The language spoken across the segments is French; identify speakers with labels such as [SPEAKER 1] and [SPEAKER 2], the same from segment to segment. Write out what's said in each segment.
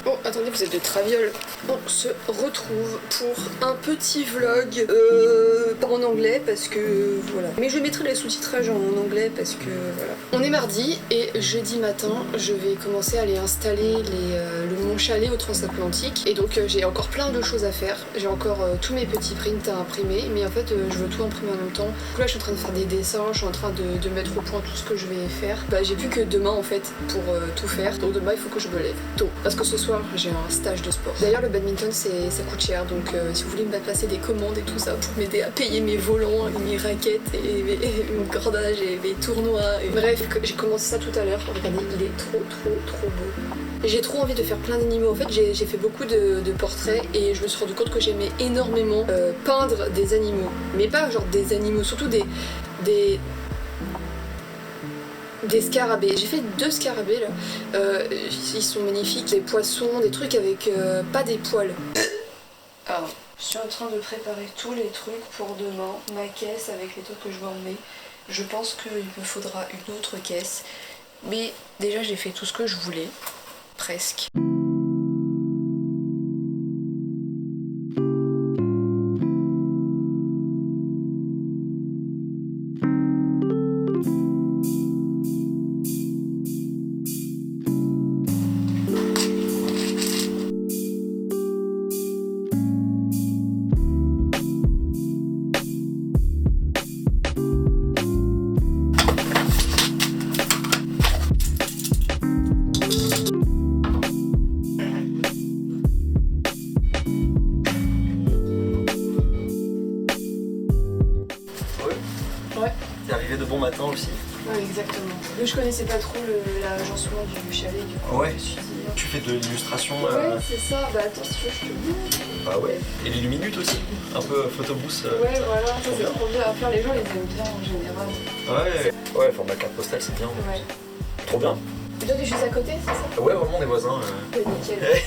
[SPEAKER 1] Oh, attendez, vous êtes de Traviole. On se retrouve pour un petit vlog, pas en anglais parce que voilà. Mais je mettrai les sous-titrages en anglais parce que voilà. On est mardi et jeudi matin, je vais commencer à aller installer mon chalet au Transatlantique. Et donc j'ai encore plein de choses à faire. J'ai encore tous mes petits prints à imprimer, mais en fait je veux tout imprimer en même temps. Donc là je suis en train de faire des dessins, je suis en train de mettre au point tout ce que je vais faire. Bah j'ai plus que demain en fait pour tout faire. Donc demain il faut que je me lève tôt. Parce que ce soir j'ai un stage de sport. D'ailleurs le badminton ça coûte cher, donc si vous voulez me passer des commandes et tout ça pour m'aider à payer mes volants, mes raquettes et mes cordages et mes tournois. Et bref, j'ai commencé ça tout à l'heure. Regardez, il est trop beau. J'ai trop envie de faire plein d'animaux. En fait, j'ai fait beaucoup de portraits et je me suis rendu compte que j'aimais énormément peindre des animaux. Mais pas genre des animaux, surtout des scarabées. J'ai fait 2 scarabées là. Ils sont magnifiques. Des poissons, des trucs avec pas des poils. Alors, je suis en train de préparer tous les trucs pour demain. Ma caisse avec les trucs que je vais emmener. Je pense qu'il me faudra une autre caisse. Mais déjà, j'ai fait tout ce que je voulais. Presque.
[SPEAKER 2] De bon matin aussi.
[SPEAKER 1] Ouais, exactement. Mais je connaissais pas trop l'agencement du chalet du coup.
[SPEAKER 2] Ouais.
[SPEAKER 1] Je me suis dit,
[SPEAKER 2] Tu fais de l'illustration.
[SPEAKER 1] Ouais, c'est ça. Bah attends, si tu veux, je te montre.
[SPEAKER 2] Bah ouais. Et les luminutes aussi. Un peu photobooth.
[SPEAKER 1] Ouais, voilà. Ça c'est trop bien à faire. Les gens les aiment bien en général.
[SPEAKER 2] Ouais. Ouais, format carte postale, c'est bien.
[SPEAKER 1] Ouais.
[SPEAKER 2] Trop bien.
[SPEAKER 1] Et toi, t'es juste à côté, c'est ça?
[SPEAKER 2] Ouais, vraiment des voisins.
[SPEAKER 1] Ouais, nickel.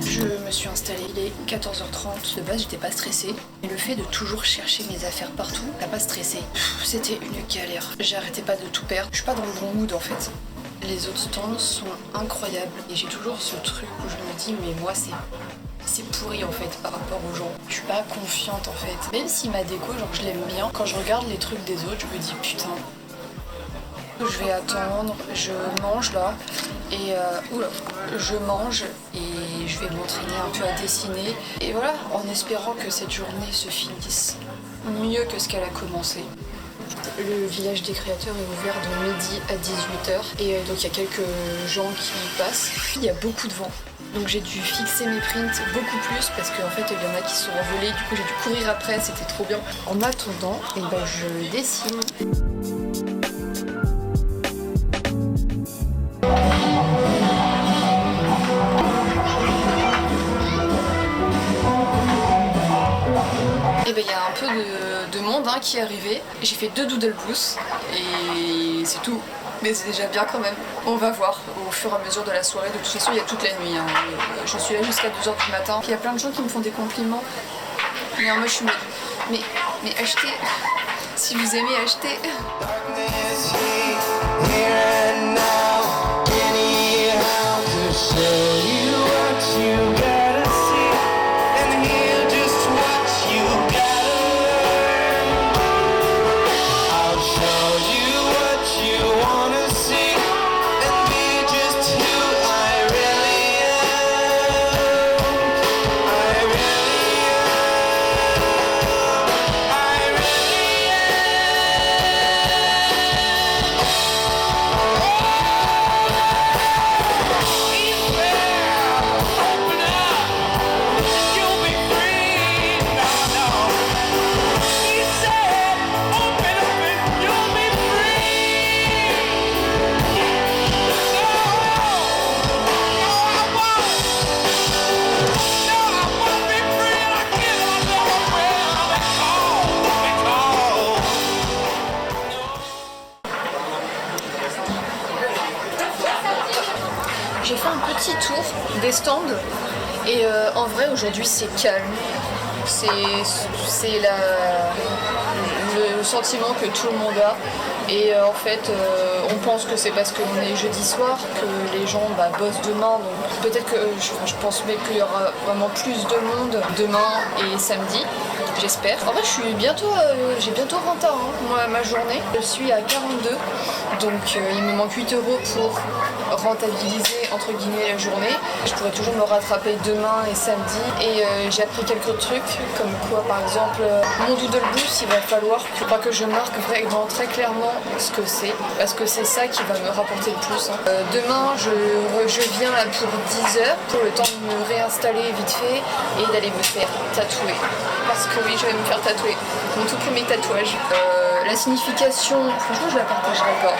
[SPEAKER 1] Je me suis installée, il est 14h30. De base, j'étais pas stressée. Mais le fait de toujours chercher mes affaires partout, t'as pas stressé. C'était une galère. J'arrêtais pas de tout perdre. Je suis pas dans le bon mood en fait. Les autres stands sont incroyables. Et j'ai toujours ce truc où je me dis, mais moi c'est pourri en fait par rapport aux gens. Je suis pas confiante en fait. Même si ma déco, genre je l'aime bien, quand je regarde les trucs des autres, je me dis putain. Je vais attendre, je mange là et je mange et je vais m'entraîner un peu à dessiner et voilà, en espérant que cette journée se finisse mieux que ce qu'elle a commencé. Le village des créateurs est ouvert de midi à 18h et donc il y a quelques gens qui passent. Il y a beaucoup de vent. Donc j'ai dû fixer mes prints beaucoup plus parce qu'en fait il y en a qui sont envolés, du coup j'ai dû courir après, c'était trop bien. En attendant, je dessine. Il y a un peu de monde qui est arrivé. J'ai fait 2 doodle blues et c'est tout. Mais c'est déjà bien quand même. On va voir au fur et à mesure de la soirée. De toute façon, il y a toute la nuit. Je suis là jusqu'à 2h du matin. Il y a plein de gens qui me font des compliments. Mais moi, je suis mais achetez. Si vous aimez, achetez. J'ai fait un petit tour des stands et en vrai aujourd'hui c'est calme. C'est le sentiment que tout le monde a. Et en fait, on pense que c'est parce qu'on est jeudi soir que les gens bossent demain. Donc peut-être que je pense même qu'il y aura vraiment plus de monde demain et samedi. J'espère. En vrai, j'ai bientôt 20 ans, moi, ma journée. Je suis à 42, donc il me manque 8 € pour rentabiliser entre guillemets la journée. Je pourrais toujours me rattraper demain et samedi. Et j'ai appris quelques trucs, comme quoi par exemple, mon doodle boost, il va falloir que je marque vraiment très clairement ce que c'est, parce que c'est ça qui va me rapporter le plus. Demain, je viens là pour 10 heures, pour le temps de me réinstaller vite fait et d'aller me faire tatouer. Parce que oui, je vais me faire tatouer. Mon tout premier tatouage. La signification, franchement, je la partagerai pas.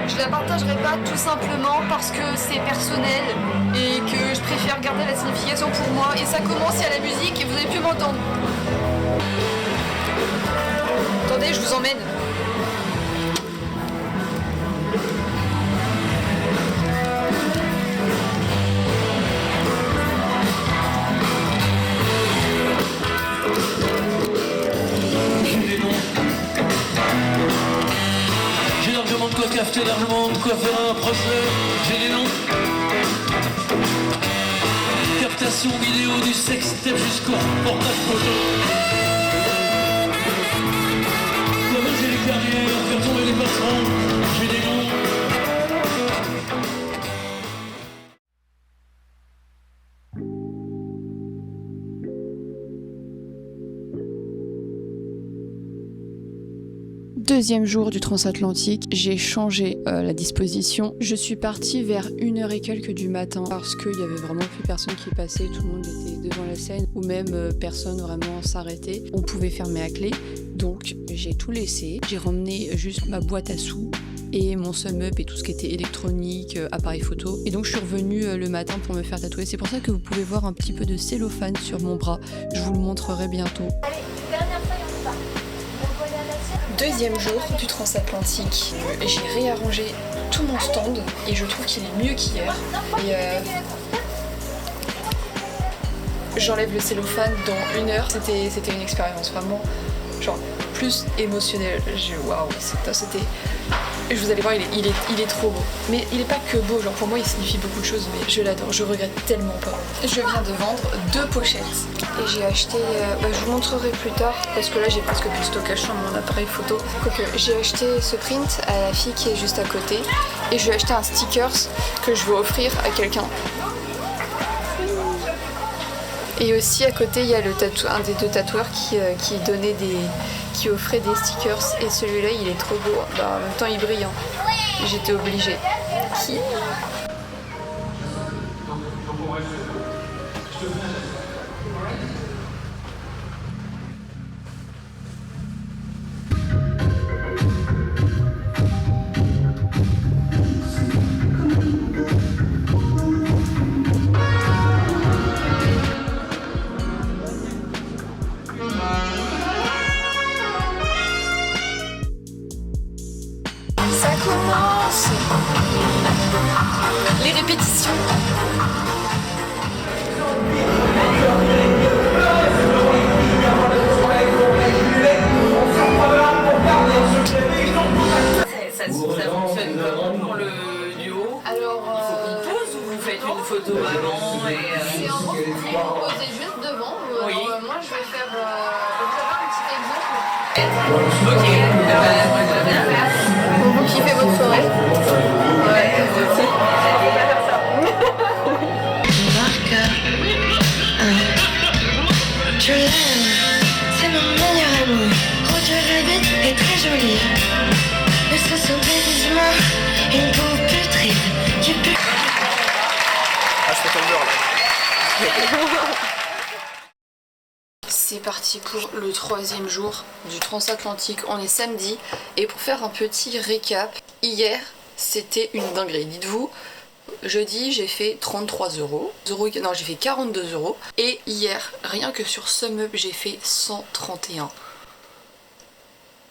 [SPEAKER 1] Je la partagerai pas tout simplement parce que c'est personnel et que je préfère garder la signification pour moi. Et ça commence, il y a la musique et vous avez pu m'entendre. Attendez, je vous emmène.
[SPEAKER 3] De quoi cafeter largement, de quoi faire un procès. J'ai des noms. Captation vidéo du sextape jusqu'au reportage photo. Comment j'ai les carrières, faire tomber les patrons. J'ai des noms.
[SPEAKER 4] Deuxième jour du transatlantique, j'ai changé la disposition. Je suis partie vers 1h et quelques du matin parce qu'il y avait vraiment plus personne qui passait, tout le monde était devant la scène ou même personne vraiment s'arrêtait. On pouvait fermer à clé, donc j'ai tout laissé. J'ai ramené juste ma boîte à sous et mon sum-up et tout ce qui était électronique, appareil photo. Et donc je suis revenue le matin pour me faire tatouer. C'est pour ça que vous pouvez voir un petit peu de cellophane sur mon bras. Je vous le montrerai bientôt.
[SPEAKER 1] Deuxième jour du transatlantique, j'ai réarrangé tout mon stand et je trouve qu'il est mieux qu'hier. Et j'enlève le cellophane dans 1 heure. C'était une expérience vraiment genre plus émotionnelle. Waouh, c'était. Vous allez voir, il est trop beau. Mais il est pas que beau, genre pour moi il signifie beaucoup de choses, mais je l'adore, je regrette tellement pas. Je viens de vendre 2 pochettes. Et j'ai acheté, je vous montrerai plus tard, parce que là j'ai presque plus de stockage sur mon appareil photo. Quoique j'ai acheté ce print à la fille qui est juste à côté. Et je lui ai acheté un stickers que je veux offrir à quelqu'un. Et aussi à côté il y a un des 2 tatoueurs qui offrait des stickers et celui-là il est trop beau, en même temps il brille, j'étais obligée. Qui ça commence. Les répétitions.
[SPEAKER 5] Ça fonctionne comment pour le duo?
[SPEAKER 1] Alors,
[SPEAKER 5] il faut qu'on pose ou vous faites une photo avant et
[SPEAKER 1] c'est en gros vous posez juste devant.
[SPEAKER 5] Oui.
[SPEAKER 1] Moi je vais faire un petit exemple.
[SPEAKER 5] Ok, très bien.
[SPEAKER 1] Pour vous qui fait votre soirée. Ouais, vous aussi.
[SPEAKER 6] Marqueur 1. Je l'aime, c'est mon meilleur amour. Roger Rabbit est très jolie. Mais ce sont déguisement, une poupée triste qui pue.
[SPEAKER 2] Ah, je fais Tumblr là.
[SPEAKER 1] C'est parti pour le 3e jour du transatlantique. On est samedi et pour faire un petit récap, hier c'était une dinguerie. Dites-vous, jeudi j'ai fait 33 €. Non, j'ai fait 42 €. Et hier, rien que sur SumUp, j'ai fait 131.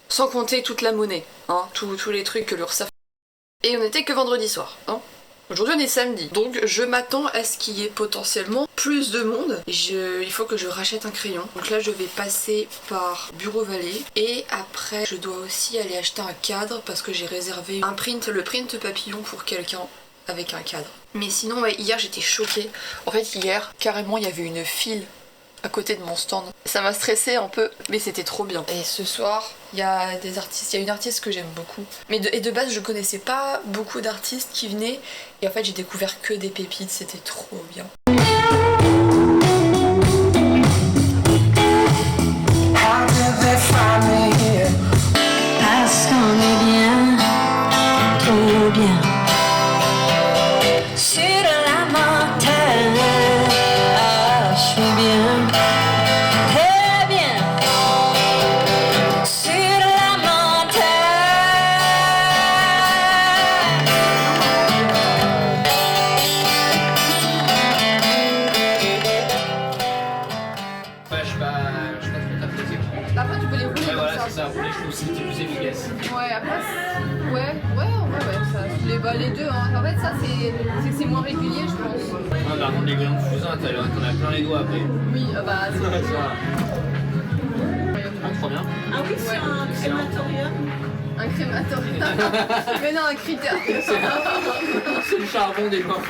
[SPEAKER 1] Sans compter toute la monnaie, tous les trucs que l'URSSAF. Et on n'était que vendredi soir, Aujourd'hui on est samedi, donc je m'attends à ce qu'il y ait potentiellement plus de monde. Il faut que je rachète un crayon. Donc là je vais passer par Bureau Vallée et après je dois aussi aller acheter un cadre parce que j'ai réservé un print, le print papillon pour quelqu'un avec un cadre. Mais sinon ouais, hier j'étais choquée. En fait hier carrément il y avait une file à côté de mon stand. Ça m'a stressée un peu, mais c'était trop bien. Et ce soir, il y a des artistes, il y a une artiste que j'aime beaucoup. Et de base, je connaissais pas beaucoup d'artistes qui venaient. Et en fait, j'ai découvert que des pépites, c'était trop bien.
[SPEAKER 6] Parce qu'on est bien, trop bien. Sur la montagne, ah, je suis bien, très bien. Sur la montagne.
[SPEAKER 7] Ouais, je sais pas trop t'apprécier.
[SPEAKER 5] Après, tu peux les rouler
[SPEAKER 7] Ouais,
[SPEAKER 5] comme
[SPEAKER 7] voilà,
[SPEAKER 5] ça.
[SPEAKER 7] c'est ça. Pour les cheveux aussi, c'était plus efficace.
[SPEAKER 5] Ouais, après, ouais, ça. Les deux, hein. En fait, ça, c'est moins régulier, je pense.
[SPEAKER 7] Non, par contre, les grillons de fusain, t'en as plein les doigts après.
[SPEAKER 5] Oui, bah, c'est
[SPEAKER 7] Ouais, ça. Ah, trop bien.
[SPEAKER 5] Ah oui, c'est un crématorium. Un crématorium. Mais non, un critère.
[SPEAKER 7] C'est le charbon des morts.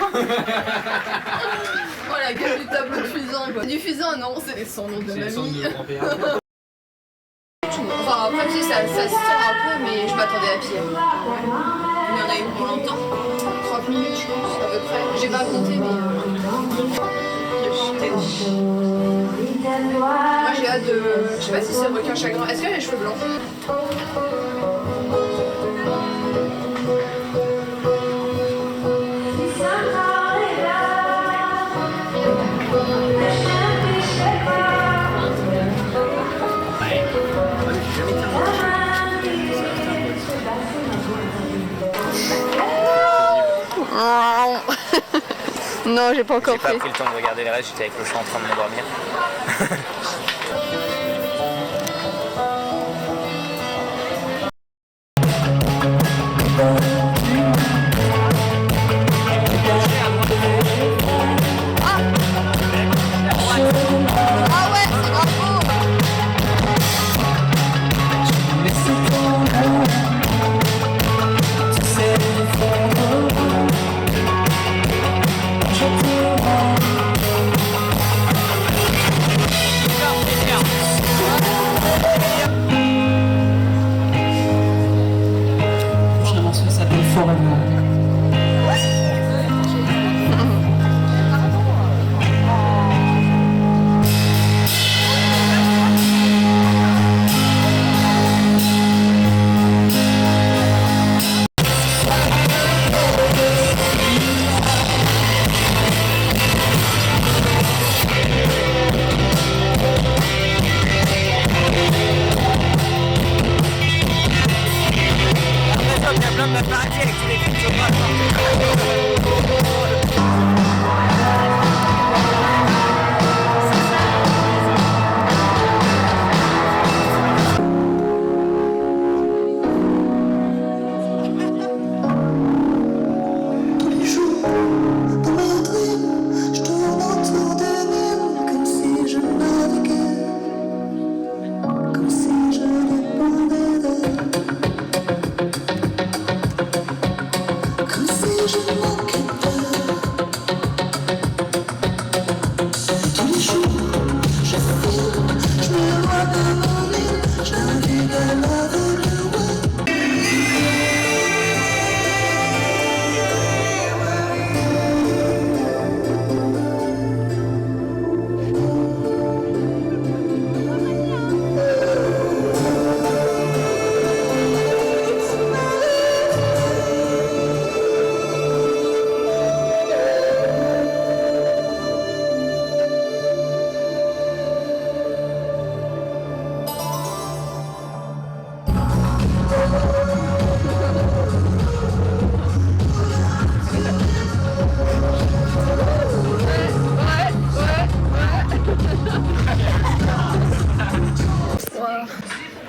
[SPEAKER 5] Voilà, gueule du tableau de fusain, quoi. Du fusain, non, c'est son nom de
[SPEAKER 7] C'est le sang de
[SPEAKER 5] mamie.
[SPEAKER 7] mon grand-père.
[SPEAKER 5] Enfin, papier, ça se tire un peu, mais je m'attendais à pire. Il y en a eu pour longtemps. 30 minutes, je pense, à peu près. J'ai pas compté, mais... Moi, j'ai hâte de... Je sais pas si c'est requin chagrin. Est-ce qu'elle a les cheveux blancs? Non, j'ai pas encore
[SPEAKER 2] J'ai pas pris le temps de regarder les restes, j'étais avec le chat en train de m'endormir.
[SPEAKER 5] Ah ouais, c'est bravo.
[SPEAKER 8] Prochain morceau s'appelle Forever.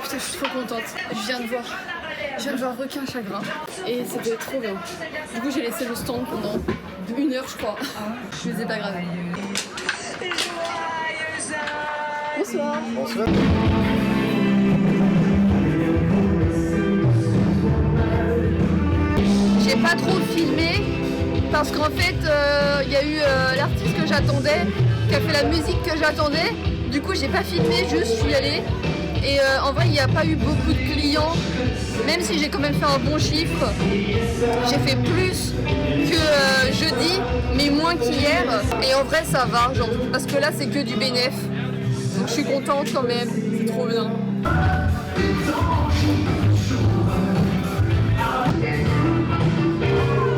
[SPEAKER 5] Putain, je suis trop contente. Je viens de voir Je viens de voir Requin Chagrin et c'était trop bien. Du coup j'ai laissé le stand pendant 1 heure je crois. Je les ai pas gravés. Bonsoir.
[SPEAKER 9] Bonsoir.
[SPEAKER 5] J'ai pas trop filmé parce qu'en fait il y a eu l'artiste que j'attendais qui a fait la musique que j'attendais. Du coup j'ai pas filmé, juste je suis allée. Et en vrai il n'y a pas eu beaucoup de clients, même si j'ai quand même fait un bon chiffre. J'ai fait plus que jeudi, mais moins qu'hier. Et en vrai ça va, genre, parce que là c'est que du bénéf. Donc je suis contente quand même, c'est trop bien.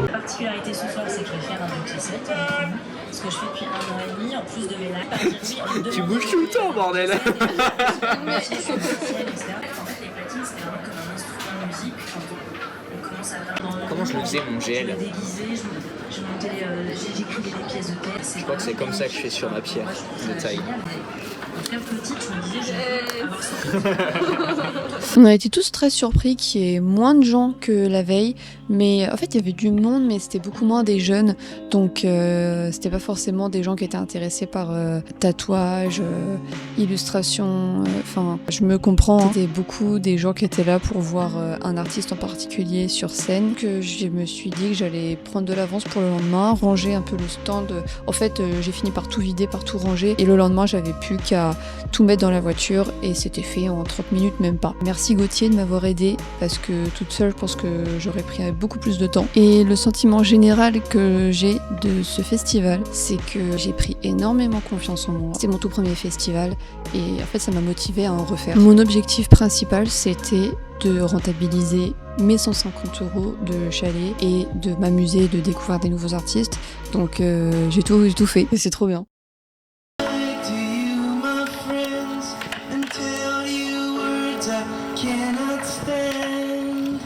[SPEAKER 8] La particularité ce soir, c'est que je vais faire un petit set avec vous. Ce que je fais depuis 1 an et demi, en plus de mes lives.
[SPEAKER 7] Tu bouges tout le temps, bordel.
[SPEAKER 8] En fait, les platines, c'était vraiment comme un instrument de musique. Quand on commence à faire
[SPEAKER 2] Comment je le faisais, mon GL?
[SPEAKER 8] Je me déguisais, je montais, j'écrivais des pièces de théâtre.
[SPEAKER 2] Je crois que c'est comme ça que je fais sur ma pierre de taille.
[SPEAKER 8] En tout cas, petite, je me disais, je vais avoir ça.
[SPEAKER 4] On a été tous très surpris qu'il y ait moins de gens que la veille, mais en fait il y avait du monde, mais c'était beaucoup moins des jeunes, donc c'était pas forcément des gens qui étaient intéressés par tatouage, illustration, enfin je me comprends, hein. C'était beaucoup des gens qui étaient là pour voir un artiste en particulier sur scène, que je me suis dit que j'allais prendre de l'avance pour le lendemain, ranger un peu le stand. En fait j'ai fini par tout vider, par tout ranger, et le lendemain j'avais plus qu'à tout mettre dans la voiture et c'était fait en 30 minutes, même pas. Merci Gauthier de m'avoir aidé parce que toute seule je pense que j'aurais pris beaucoup plus de temps. Et le sentiment général que j'ai de ce festival, c'est que j'ai pris énormément confiance en moi. C'est mon tout premier festival et en fait ça m'a motivée à en refaire. Mon objectif principal c'était de rentabiliser mes 150 € de chalet et de m'amuser, de découvrir des nouveaux artistes. Donc j'ai tout fait et c'est trop bien.
[SPEAKER 6] Cannot stand.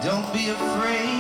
[SPEAKER 6] Don't be afraid.